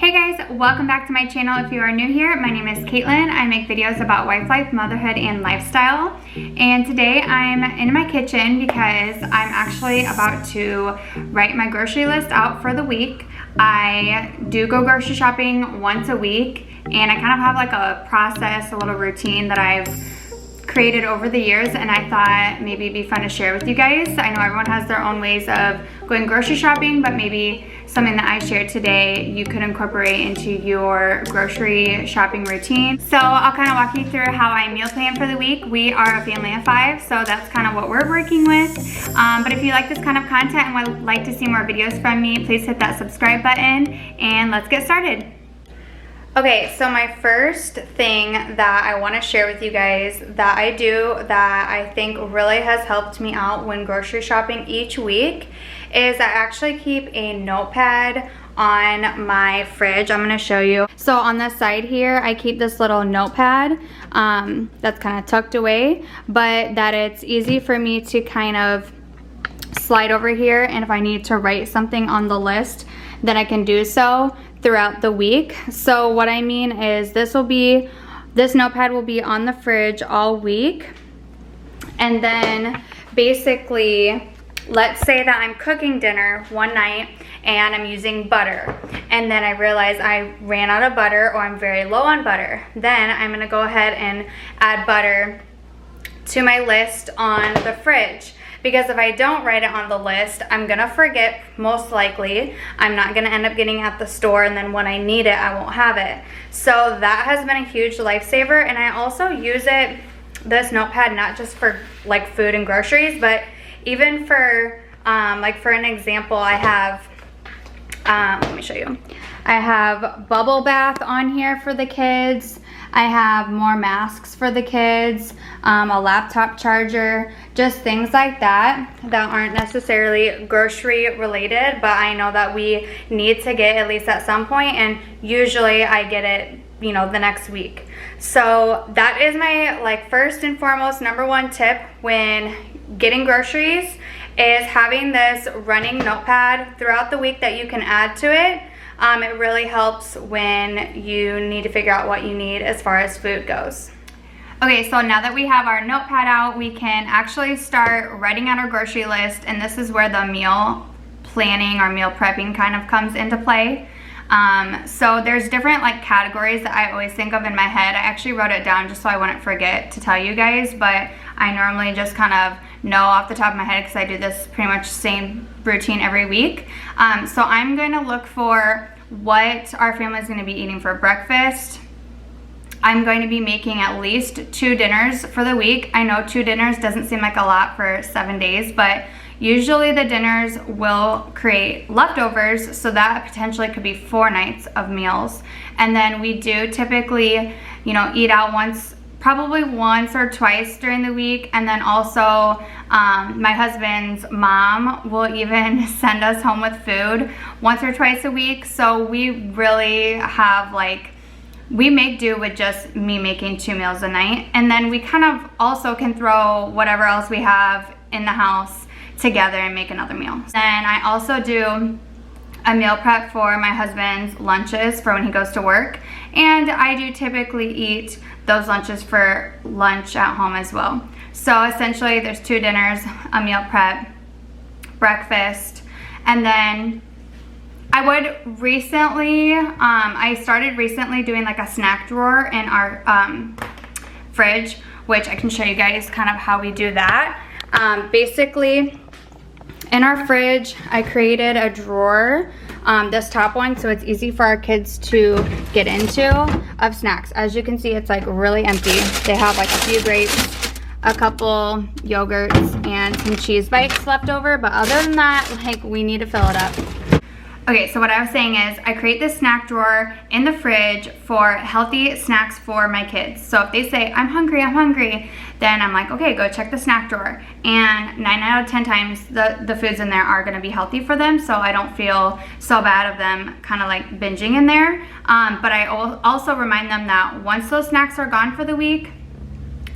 Hey guys, welcome back to my channel. If you are new here, my name is Caitlin. I make videos about wife life, motherhood, and lifestyle. And today I'm in my kitchen because I'm actually about to write my grocery list out for the week. I do go grocery shopping once a week, and I kind of have like a process, a little routine that I've created over the years, and I thought maybe it'd be fun to share with you guys. I know everyone has their own ways of going grocery shopping, but maybe something that I shared today you could incorporate into your grocery shopping routine. So I'll kind of walk you through how I meal plan for the week. We are a family of 5, so that's kind of what we're working with. But if you like this kind of content and would like to see more videos from me, please hit that subscribe button and let's get started. Okay, so my first thing that I want to share with you guys that I do that I think really has helped me out when grocery shopping each week is I actually keep a notepad on my fridge. I'm going to show you. So on the side here, I keep this little notepad that's kind of tucked away, but that it's easy for me to kind of slide over here, and if I need to write something on the list, then I can do so throughout the week. So what I mean is this notepad will be on the fridge all week, and then basically let's say that I'm cooking dinner one night and I'm using butter, and then I realize I ran out of butter or I'm very low on butter. Then I'm gonna go ahead and add butter to my list on the fridge, because if I don't write it on the list, I'm gonna forget most likely. I'm not gonna end up getting at the store, and then when I need it, I won't have it. So that has been a huge lifesaver, and I also use this notepad, not just for like food and groceries, but even for, like for an example, I have, let me show you. I have bubble bath on here for the kids. I have more masks for the kids, a laptop charger, just things like that that aren't necessarily grocery related, but I know that we need to get at least at some point, and usually I get it, you know, the next week. So that is my like first and foremost #1 tip when getting groceries, is having this running notepad throughout the week that you can add to it. It really helps when you need to figure out what you need as far as food goes. Okay, so now that we have our notepad out, we can actually start writing out our grocery list, and this is where the meal planning or meal prepping kind of comes into play. So there's different like categories that I always think of in my head. I actually wrote it down just so I wouldn't forget to tell you guys, but I normally just kind of know off the top of my head because I do this pretty much same routine every week. So I'm going to look for what our family is going to be eating for breakfast. I'm going to be making at least 2 dinners for the week. I know 2 dinners doesn't seem like a lot for 7 days, but usually the dinners will create leftovers, so that potentially could be 4 nights of meals. And then we do typically, you know, eat out probably once or twice during the week, and then also my husband's mom will even send us home with food once or twice a week. So we really have like, we make do with just me making 2 meals a night, and then we kind of also can throw whatever else we have in the house together and make another meal. Then I also do a meal prep for my husband's lunches for when he goes to work, and I do typically eat those lunches for lunch at home as well. So essentially there's 2 dinners, a meal prep, breakfast, and then I would recently, I started recently doing like a snack drawer in our fridge, which I can show you guys kind of how we do that. Basically, in our fridge, I created a drawer, this top one, so it's easy for our kids to get into, of snacks. As you can see, it's like really empty. They have like a few grapes, a couple yogurts, and some cheese bites left over, but other than that, like, we need to fill it up. Okay, so what I was saying is I create this snack drawer in the fridge for healthy snacks for my kids. So if they say, I'm hungry, then I'm like, okay, go check the snack drawer. And 9 out of 10 times the foods in there are gonna be healthy for them, so I don't feel so bad of them kind of like binging in there. But I also remind them that once those snacks are gone for the week,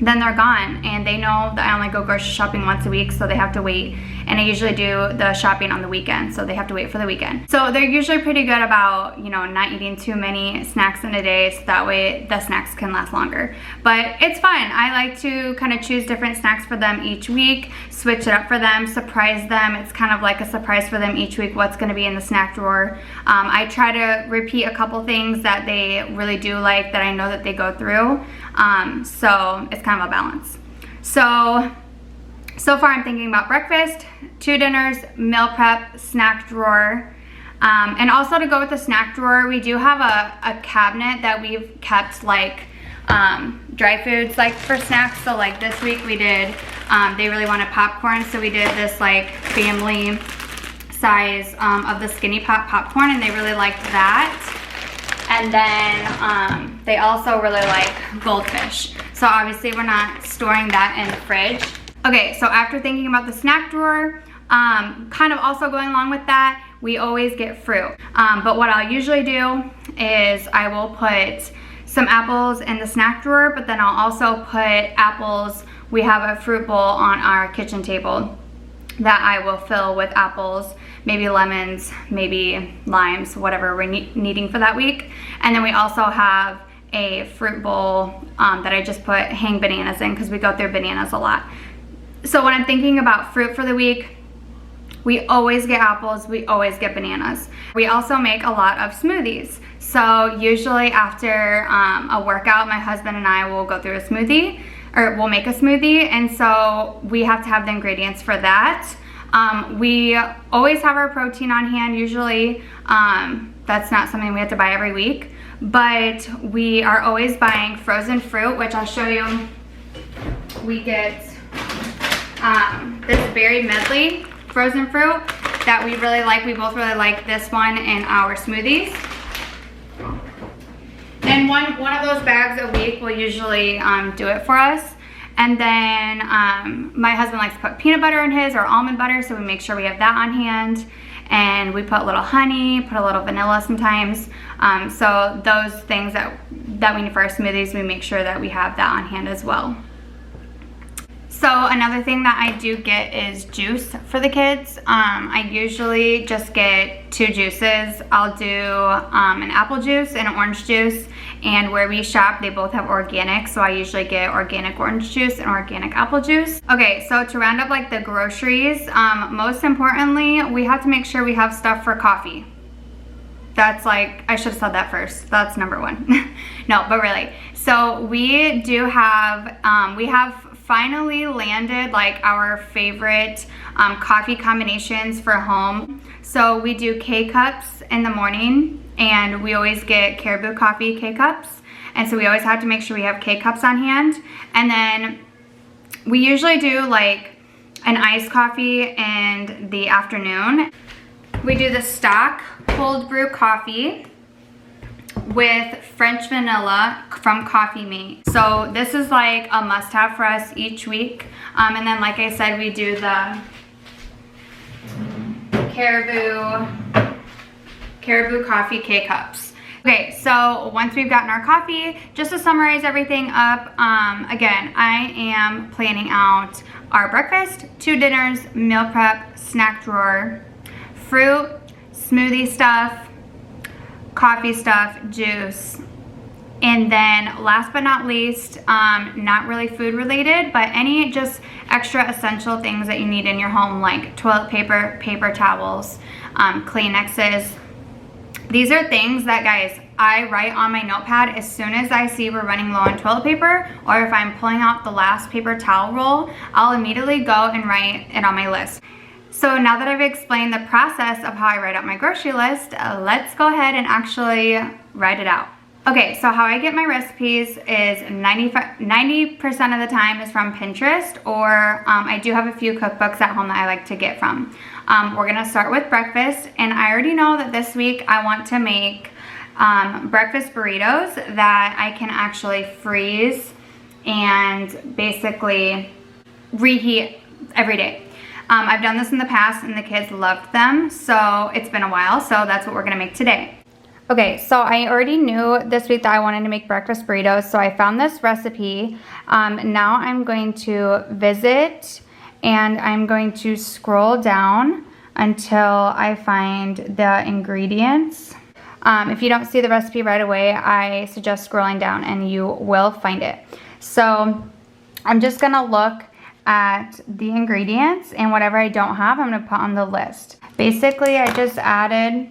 then they're gone, and they know that I only go grocery shopping once a week, so they have to wait and I usually do the shopping on the weekend, so they have to wait for the weekend. So they're usually pretty good about, you know, not eating too many snacks in a day, so that way the snacks can last longer. But it's fun. I like to kind of choose different snacks for them each week, switch it up for them, surprise them. It's kind of like a surprise for them each week, what's gonna be in the snack drawer. I try to repeat a couple things that they really do like, that I know that they go through. So it's kind of a balance. So far I'm thinking about breakfast, 2 dinners, meal prep, snack drawer. And also to go with the snack drawer, we do have a cabinet that we've kept like dry foods like for snacks. So like this week we did, they really wanted popcorn, so we did this like family size of the Skinny Pop popcorn, and they really liked that. And then they also really like goldfish. So obviously we're not storing that in the fridge. Okay, so after thinking about the snack drawer, kind of also going along with that, we always get fruit. But what I'll usually do is I will put some apples in the snack drawer, but then I'll also put apples. We have a fruit bowl on our kitchen table that I will fill with apples, maybe lemons, maybe limes, whatever we're needing for that week. And then we also have a fruit bowl that I just put hang bananas in, because we go through bananas a lot. So when I'm thinking about fruit for the week, we always get apples, we always get bananas. We also make a lot of smoothies. So usually after a workout, my husband and I will go through a smoothie, or we'll make a smoothie, and so we have to have the ingredients for that. We always have our protein on hand usually. That's not something we have to buy every week, but we are always buying frozen fruit, which I'll show you. We get this berry medley frozen fruit that we really like. We both really like this one in our smoothies. And one of those bags a week will usually do it for us. And then my husband likes to put peanut butter in his, or almond butter, so we make sure we have that on hand. And we put a little honey, put a little vanilla sometimes. So those things that we need for our smoothies, we make sure that we have that on hand as well. So another thing that I do get is juice for the kids. I usually just get 2 juices. I'll do an apple juice and an orange juice, and where we shop they both have organic, so I usually get organic orange juice and organic apple juice. Okay, so to round up like the groceries, most importantly, we have to make sure we have stuff for coffee. That's like, I should have said that first. That's number 1. No, but really. So we do have, we have finally landed like our favorite coffee combinations for home. So we do K-cups in the morning, and we always get Caribou Coffee K-cups. And so we always have to make sure we have K-cups on hand. And then we usually do like an iced coffee in the afternoon. We do the stock cold brew coffee with French vanilla from Coffee Mate. So this is like a must-have for us each week. And then like I said, we do the Caribou Coffee K-cups. Okay, so once we've gotten our coffee, just to summarize everything up, again, I am planning out our breakfast, 2 dinners, meal prep, snack drawer, fruit, smoothie stuff, coffee stuff, juice, and then last but not least, not really food related, but any just extra essential things that you need in your home, like toilet paper, paper towels, Kleenexes. These are things that, guys, I write on my notepad as soon as I see we're running low on toilet paper, or if I'm pulling out the last paper towel roll, I'll immediately go and write it on my list. So now that I've explained the process of how I write out my grocery list, let's go ahead and actually write it out. Okay, so how I get my recipes is 90% of the time is from Pinterest, or I do have a few cookbooks at home that I like to get from. We're gonna start with breakfast, and I already know that this week I want to make breakfast burritos that I can actually freeze and basically reheat every day. I've done this in the past and the kids loved them, so it's been a while, so that's what we're gonna make today. Okay, so I already knew this week that I wanted to make breakfast burritos, so I found this recipe. Now I'm going to visit and I'm going to scroll down until I find the ingredients. If you don't see the recipe right away, I suggest scrolling down and you will find it. So I'm just gonna look at the ingredients, and whatever I don't have, I'm gonna put on the list. Basically, I just added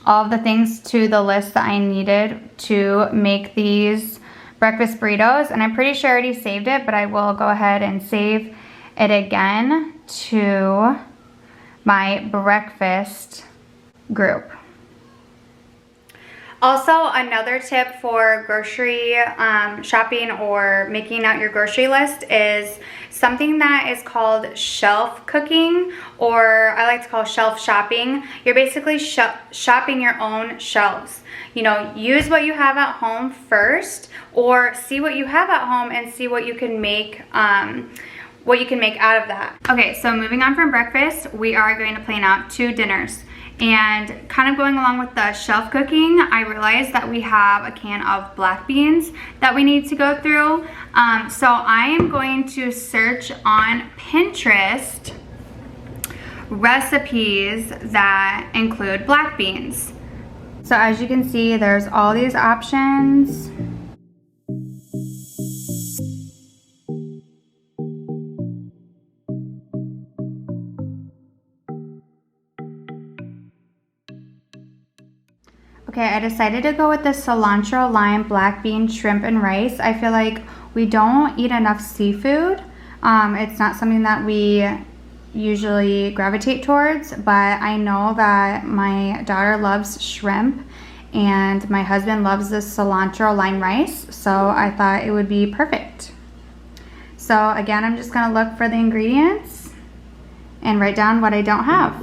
all of the things to the list that I needed to make these breakfast burritos, and I'm pretty sure I already saved it, but I will go ahead and save it again to my breakfast group. Also, another tip for grocery shopping or making out your grocery list is something that is called shelf cooking, or I like to call shelf shopping. You're basically shopping your own shelves. You know, use what you have at home first, or see what you have at home and see what you can make out of that. Okay, so moving on from breakfast, we are going to plan out 2 dinners. And kind of going along with the shelf cooking, I realized that we have a can of black beans that we need to go through. So I am going to search on Pinterest recipes that include black beans. So as you can see, there's all these options. Okay, I decided to go with the cilantro, lime, black bean, shrimp, and rice. I feel like we don't eat enough seafood. It's not something that we usually gravitate towards, but I know that my daughter loves shrimp and my husband loves the cilantro, lime, rice, so I thought it would be perfect. So again, I'm just gonna look for the ingredients and write down what I don't have.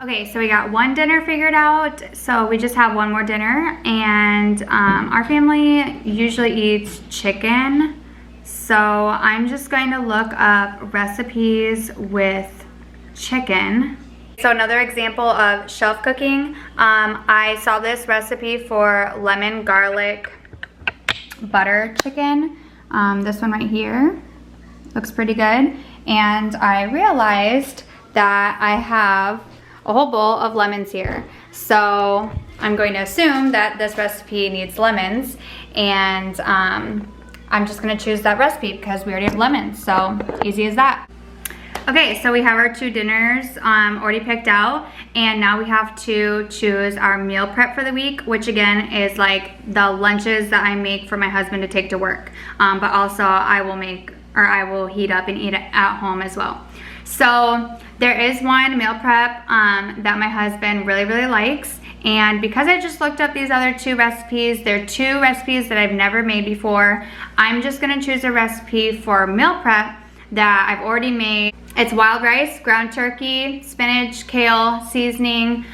Okay, so we got 1 dinner figured out, so we just have 1 more dinner, and our family usually eats chicken, so I'm just going to look up recipes with chicken. So another example of shelf cooking, I saw this recipe for lemon garlic butter chicken. This one right here looks pretty good, and I realized that I have a whole bowl of lemons here. So I'm going to assume that this recipe needs lemons, and I'm just gonna choose that recipe because we already have lemons, so easy as that. Okay, so we have our 2 dinners already picked out, and now we have to choose our meal prep for the week, which again is like the lunches that I make for my husband to take to work, but also I will heat up and eat it at home as well. So there is one meal prep that my husband really likes, and because I just looked up these other 2 recipes, they're 2 recipes that I've never made before, I'm just gonna choose a recipe for meal prep that I've already made. It's wild rice, ground turkey, spinach, kale, seasoning,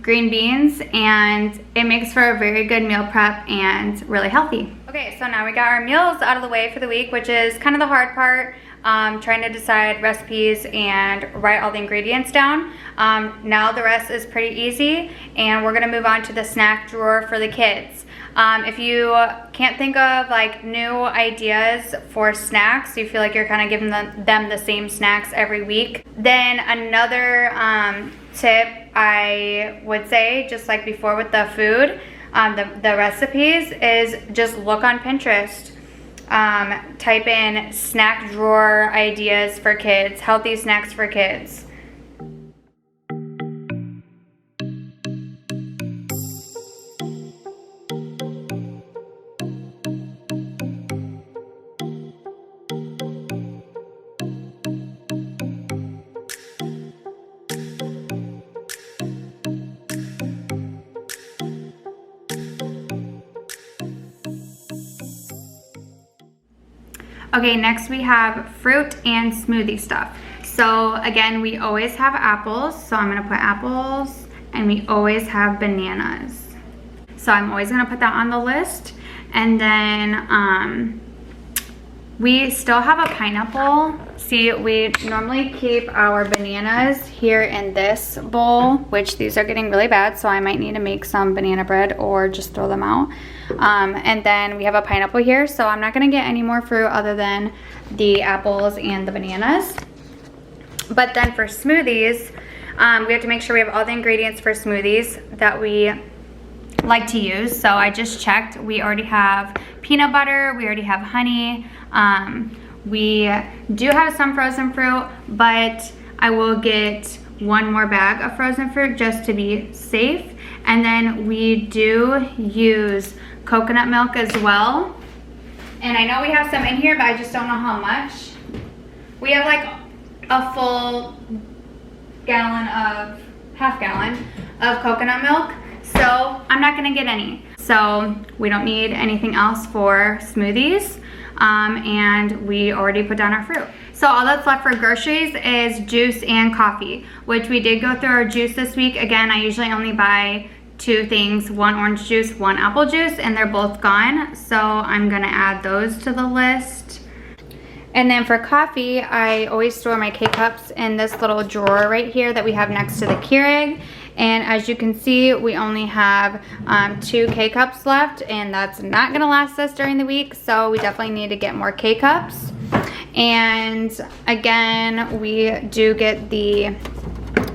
green beans, and it makes for a very good meal prep and really healthy. Okay, so now we got our meals out of the way for the week, which is kind of the hard part. Trying to decide recipes and write all the ingredients down. Now the rest is pretty easy, and we're gonna move on to the snack drawer for the kids. If you can't think of like new ideas for snacks, you feel like you're kind of giving them the same snacks every week, then another tip I would say, just like before with the food, the recipes, is just look on Pinterest. Type in snack drawer ideas for kids, healthy snacks for kids. Okay, next we have fruit and smoothie stuff. So again, we always have apples, so I'm gonna put apples, and we always have bananas. So I'm always gonna put that on the list. And then We still have a pineapple. See, we normally keep our bananas here in this bowl, which these are getting really bad, so I might need to make some banana bread or just throw them out. And then we have a pineapple here, so I'm not gonna get any more fruit other than the apples and the bananas. But then for smoothies, we have to make sure we have all the ingredients for smoothies that we like to use. So I just checked. We already have peanut butter, we already have honey. We do have some frozen fruit, but I will get one more bag of frozen fruit just to be safe. And then we do use coconut milk as well. And I know we have some in here, but I just don't know how much. We have like a full half gallon of coconut milk. So I'm not gonna get any. So we don't need anything else for smoothies. And we already put down our fruit. So all that's left for groceries is juice and coffee, which we did go through our juice this week. Again, I usually only buy 2 things, 1 orange juice, 1 apple juice, and they're both gone. So I'm gonna add those to the list. And then for coffee, I always store my K-Cups in this little drawer right here that we have next to the Keurig. And as you can see, we only have 2 K-Cups left, and that's not gonna last us during the week, so we definitely need to get more K-Cups. And again, we do get the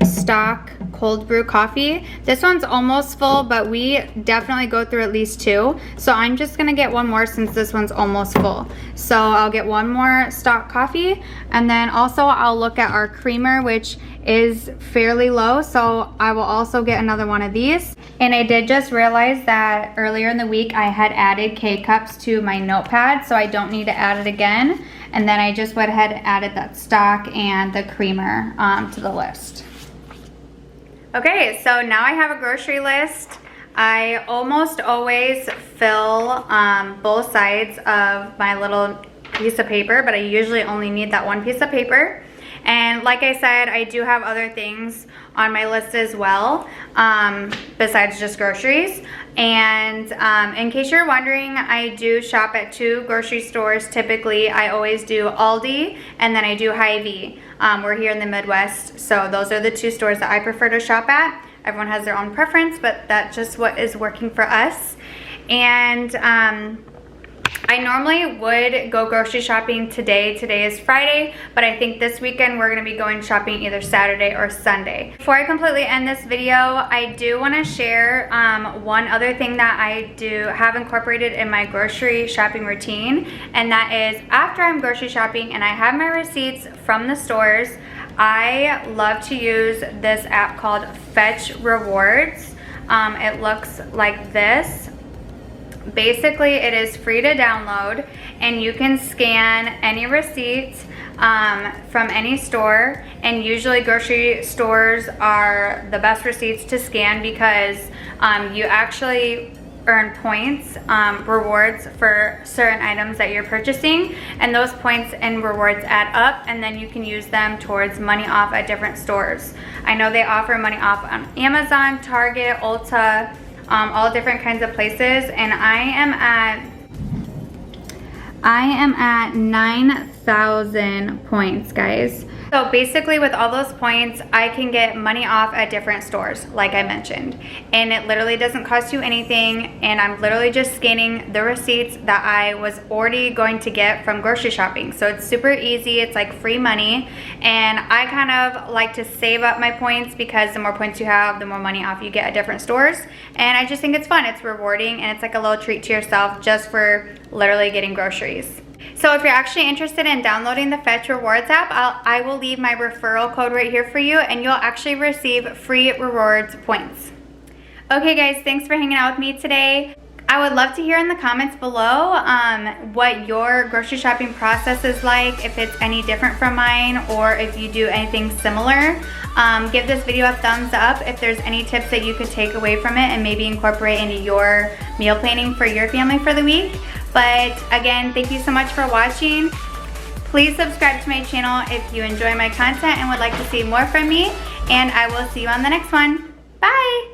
stock cold brew coffee. This one's almost full, but we definitely go through at least 2. So I'm just gonna get one more since this one's almost full. So I'll get one more stock coffee, and then also I'll look at our creamer, which is fairly low, so I will also get another one of these. And I did just realize that earlier in the week I had added K-Cups to my notepad, so I don't need to add it again. And then I just went ahead and added that stock and the creamer to the list. Okay, so now I have a grocery list. I almost always fill both sides of my little piece of paper, but I usually only need that one piece of paper. And like I said, I do have other things on my list as well, besides just groceries. And in case you're wondering, I do shop at 2 grocery stores typically. I always do Aldi, and then I do Hy-Vee. We're here in the Midwest, so those are the 2 stores that I prefer to shop at. Everyone has their own preference, but that's just what is working for us. And I normally would go grocery shopping today. Today is Friday, but I think this weekend we're gonna be going shopping either Saturday or Sunday. Before I completely end this video, I do wanna share one other thing that I do have incorporated in my grocery shopping routine, and that is after I'm grocery shopping and I have my receipts from the stores, I love to use this app called Fetch Rewards. It looks like this. Basically, it is free to download, and you can scan any receipts from any store, and usually grocery stores are the best receipts to scan because you actually earn points, rewards for certain items that you're purchasing, and those points and rewards add up, and then you can use them towards money off at different stores. I know they offer money off on Amazon, Target, Ulta, all different kinds of places, and I am at 9,000 points, guys. So basically with all those points, I can get money off at different stores, like I mentioned. And it literally doesn't cost you anything, and I'm literally just scanning the receipts that I was already going to get from grocery shopping. So it's super easy, it's like free money. And I kind of like to save up my points because the more points you have, the more money off you get at different stores. And I just think it's fun, it's rewarding, and it's like a little treat to yourself just for literally getting groceries. So if you're actually interested in downloading the Fetch Rewards app, I will leave my referral code right here for you, and you'll actually receive free rewards points. Okay guys, thanks for hanging out with me today. I would love to hear in the comments below what your grocery shopping process is like, if it's any different from mine, or if you do anything similar. Give this video a thumbs up if there's any tips that you could take away from it and maybe incorporate into your meal planning for your family for the week. But again, thank you so much for watching. Please subscribe to my channel if you enjoy my content and would like to see more from me, and I will see you on the next one. Bye!